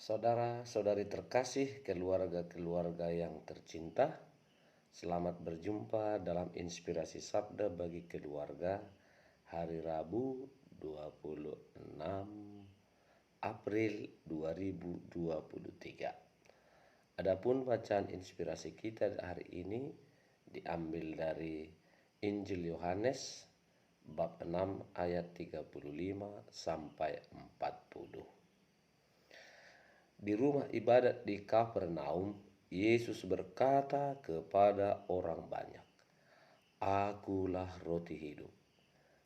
Saudara-saudari terkasih, keluarga-keluarga yang tercinta, selamat berjumpa dalam inspirasi sabda bagi keluarga hari Rabu 26 April 2023. Adapun bacaan inspirasi kita hari ini diambil dari Injil Yohanes bab 6 ayat 35 sampai 40. Di rumah ibadat di Kapernaum, Yesus berkata kepada orang banyak, "Akulah roti hidup.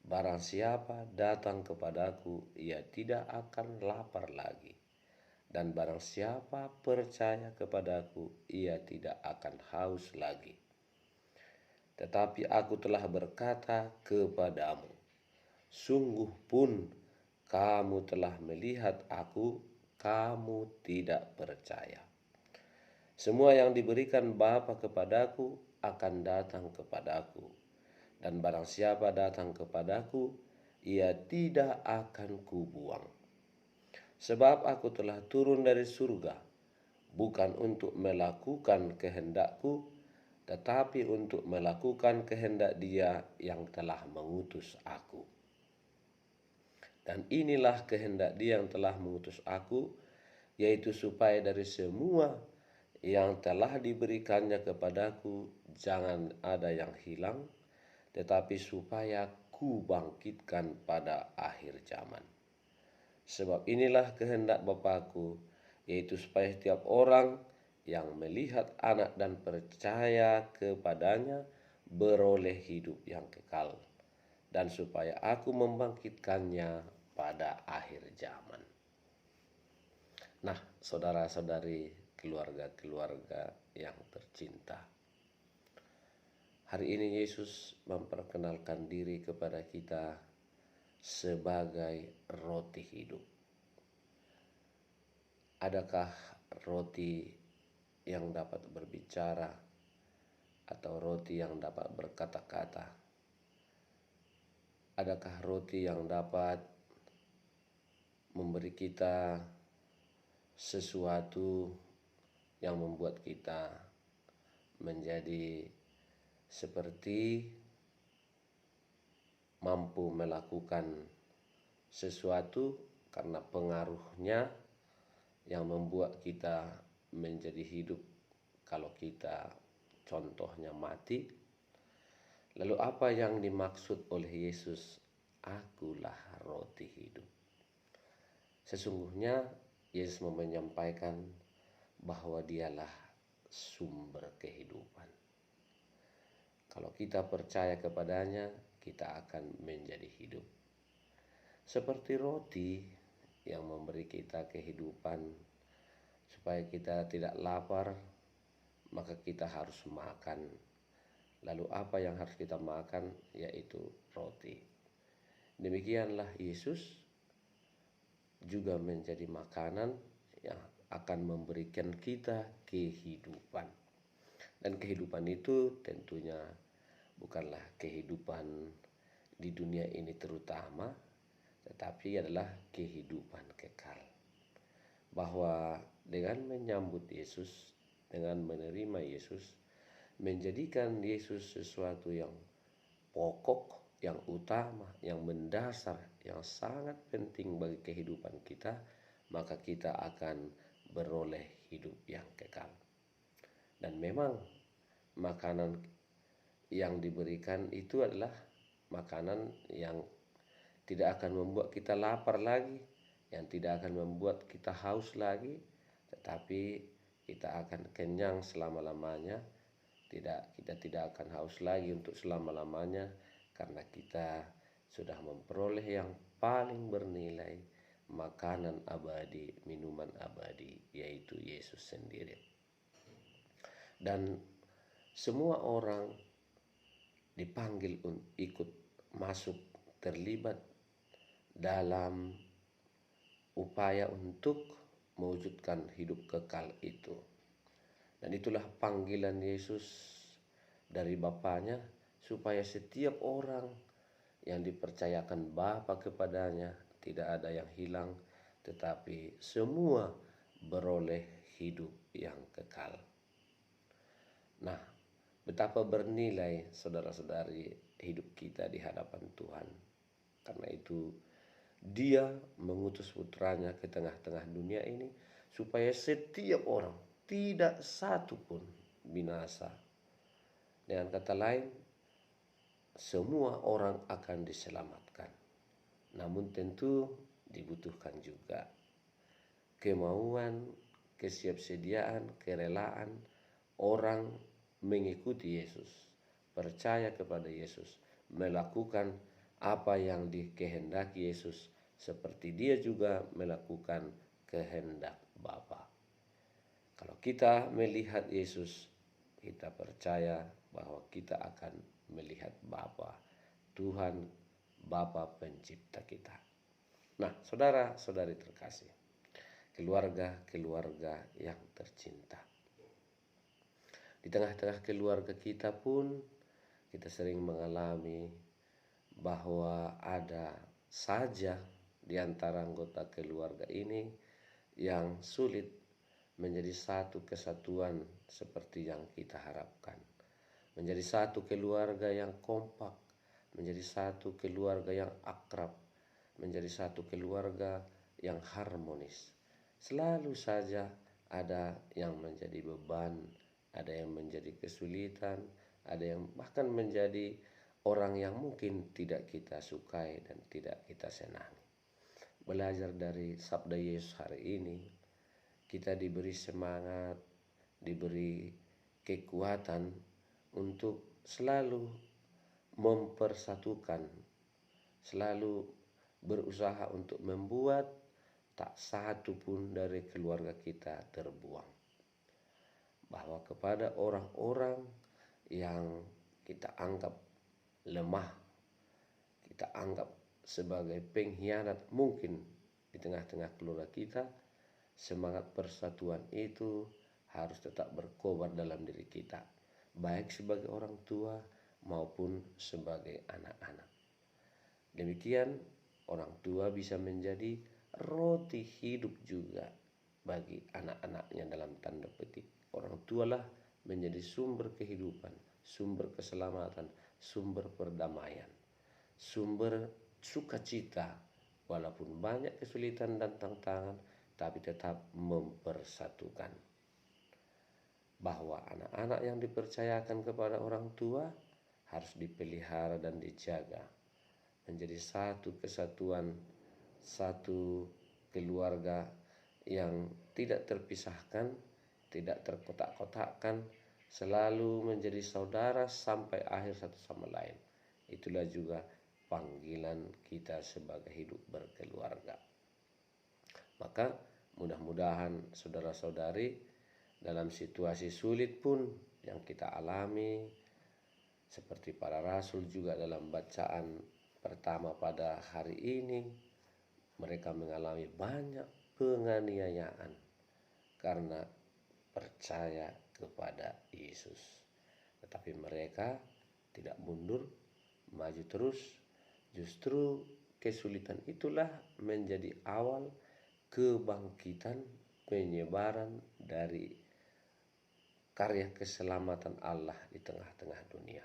Barang siapa datang kepadaku, ia tidak akan lapar lagi. Dan barang siapa percaya kepadaku, ia tidak akan haus lagi. Tetapi aku telah berkata kepadamu, sungguh pun kamu telah melihat aku, kamu tidak percaya. Semua yang diberikan Bapa kepadaku akan datang kepadaku, dan barang siapa datang kepadaku, ia tidak akan kubuang. Sebab aku telah turun dari surga, bukan untuk melakukan kehendakku, tetapi untuk melakukan kehendak Dia yang telah mengutus aku. Dan inilah kehendak Dia yang telah mengutus aku, yaitu supaya dari semua yang telah diberikannya kepadaku jangan ada yang hilang, tetapi supaya ku bangkitkan pada akhir zaman. Sebab inilah kehendak Bapakku, yaitu supaya setiap orang yang melihat Anak dan percaya kepadanya beroleh hidup yang kekal, dan supaya aku membangkitkannya pada akhir zaman." Nah, saudara-saudari, keluarga-keluarga yang tercinta, hari ini Yesus memperkenalkan diri kepada kita sebagai roti hidup. Adakah roti yang dapat berbicara atau roti yang dapat berkata-kata? Adakah roti yang dapat memberi kita sesuatu yang membuat kita menjadi seperti mampu melakukan sesuatu karena pengaruhnya yang membuat kita menjadi hidup kalau kita contohnya mati? Lalu apa yang dimaksud oleh Yesus, "Akulah roti hidup"? Sesungguhnya Yesus menyampaikan bahwa Dialah sumber kehidupan. Kalau kita percaya kepadanya, kita akan menjadi hidup. Seperti roti yang memberi kita kehidupan, supaya kita tidak lapar, maka kita harus makan. Lalu apa yang harus kita makan? Yaitu roti. Demikianlah Yesus juga menjadi makanan yang akan memberikan kita kehidupan. Dan kehidupan itu tentunya bukanlah kehidupan di dunia ini terutama, tetapi adalah kehidupan kekal. Bahwa dengan menyambut Yesus, dengan menerima Yesus, menjadikan Yesus sesuatu yang pokok, yang utama, yang mendasar, yang sangat penting bagi kehidupan kita, maka kita akan beroleh hidup yang kekal. Dan memang makanan yang diberikan itu adalah makanan yang tidak akan membuat kita lapar lagi, yang tidak akan membuat kita haus lagi, tetapi kita akan kenyang selama-lamanya. Kita tidak akan haus lagi untuk selama-lamanya, karena kita sudah memperoleh yang paling bernilai, makanan abadi, minuman abadi, yaitu Yesus sendiri. Dan semua orang dipanggil untuk ikut masuk, terlibat dalam upaya untuk mewujudkan hidup kekal itu. Dan itulah panggilan Yesus dari Bapaknya, supaya setiap orang yang dipercayakan Bapa kepadanya tidak ada yang hilang, tetapi semua beroleh hidup yang kekal. Nah, betapa bernilai saudara-saudari hidup kita di hadapan Tuhan. Karena itu Dia mengutus putranya ke tengah-tengah dunia ini supaya setiap orang, tidak satu pun binasa. Dengan kata lain, semua orang akan diselamatkan. Namun tentu dibutuhkan juga kemauan, kesiapsediaan, kerelaan orang mengikuti Yesus, percaya kepada Yesus, melakukan apa yang dikehendaki Yesus, seperti Dia juga melakukan kehendak Bapa. Kalau kita melihat Yesus, kita percaya bahwa kita akan melihat Bapa, Tuhan Bapa pencipta kita. Nah, saudara-saudari terkasih, keluarga-keluarga yang tercinta. Di tengah-tengah keluarga kita pun kita sering mengalami bahwa ada saja di antara anggota keluarga ini yang sulit menjadi satu kesatuan seperti yang kita harapkan. Menjadi satu keluarga yang kompak, menjadi satu keluarga yang akrab, menjadi satu keluarga yang harmonis. Selalu saja ada yang menjadi beban, ada yang menjadi kesulitan, ada yang bahkan menjadi orang yang mungkin tidak kita sukai dan tidak kita senangi. Belajar dari sabda Yesus hari ini, kita diberi semangat, diberi kekuatan untuk selalu mempersatukan, selalu berusaha untuk membuat tak satu pun dari keluarga kita terbuang. Bahwa kepada orang-orang yang kita anggap lemah, kita anggap sebagai pengkhianat mungkin di tengah-tengah keluarga kita, semangat persatuan itu harus tetap berkobar dalam diri kita, baik sebagai orang tua maupun sebagai anak-anak. Demikian orang tua bisa menjadi roti hidup juga bagi anak-anaknya dalam tanda petik. Orang tualah menjadi sumber kehidupan, sumber keselamatan, sumber perdamaian, sumber sukacita. Walaupun banyak kesulitan dan tantangan, tapi tetap mempersatukan. Bahwa anak-anak yang dipercayakan kepada orang tua harus dipelihara dan dijaga, menjadi satu kesatuan, satu keluarga yang tidak terpisahkan, tidak terkotak-kotakkan, selalu menjadi saudara sampai akhir satu sama lain. Itulah juga panggilan kita sebagai hidup berkeluarga. Maka mudah-mudahan saudara-saudari dalam situasi sulit pun yang kita alami, seperti para rasul juga dalam bacaan pertama pada hari ini, mereka mengalami banyak penganiayaan karena percaya kepada Yesus. Tetapi mereka tidak mundur, maju terus. Justru kesulitan itulah menjadi awal kebangkitan, penyebaran dari karya keselamatan Allah di tengah-tengah dunia.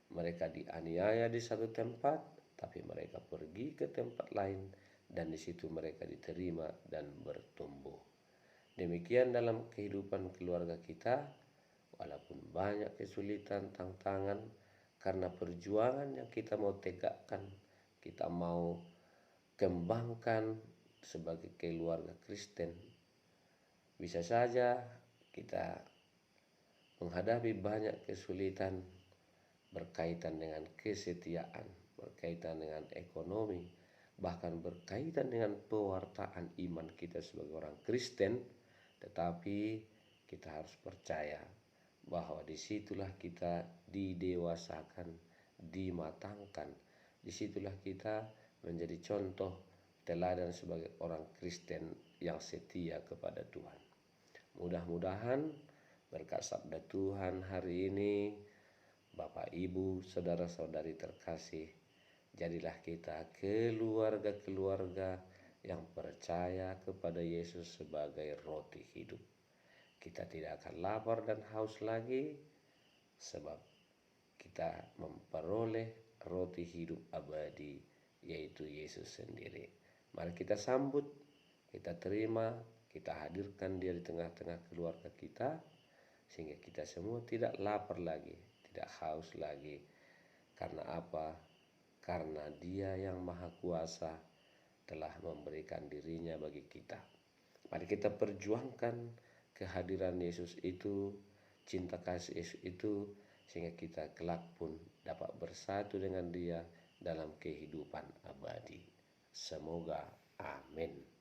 Mereka dianiaya di satu tempat, tapi mereka pergi ke tempat lain, dan di situ mereka diterima dan bertumbuh. Demikian dalam kehidupan keluarga kita, walaupun banyak kesulitan, tantangan, karena perjuangan yang kita mau tegakkan, kita mau kembangkan sebagai keluarga Kristen, bisa saja kita menghadapi banyak kesulitan berkaitan dengan kesetiaan, berkaitan dengan ekonomi, bahkan berkaitan dengan pewartaan iman kita sebagai orang Kristen. Tetapi kita harus percaya bahwa disitulah kita didewasakan, dimatangkan. Disitulah kita menjadi contoh teladan sebagai orang Kristen yang setia kepada Tuhan. Mudah-mudahan berkat sabda Tuhan hari ini, Bapak, Ibu, saudara-saudari terkasih, jadilah kita keluarga-keluarga yang percaya kepada Yesus sebagai roti hidup. Kita tidak akan lapar dan haus lagi sebab kita memperoleh roti hidup abadi, yaitu Yesus sendiri. Mari kita sambut, kita terima, kita hadirkan Dia di tengah-tengah keluarga kita, sehingga kita semua tidak lapar lagi, tidak haus lagi. Karena apa? Karena Dia yang Maha Kuasa telah memberikan dirinya bagi kita. Mari kita perjuangkan kehadiran Yesus itu, cinta kasih Yesus itu, sehingga kita kelak pun dapat bersatu dengan Dia dalam kehidupan abadi. Semoga amin.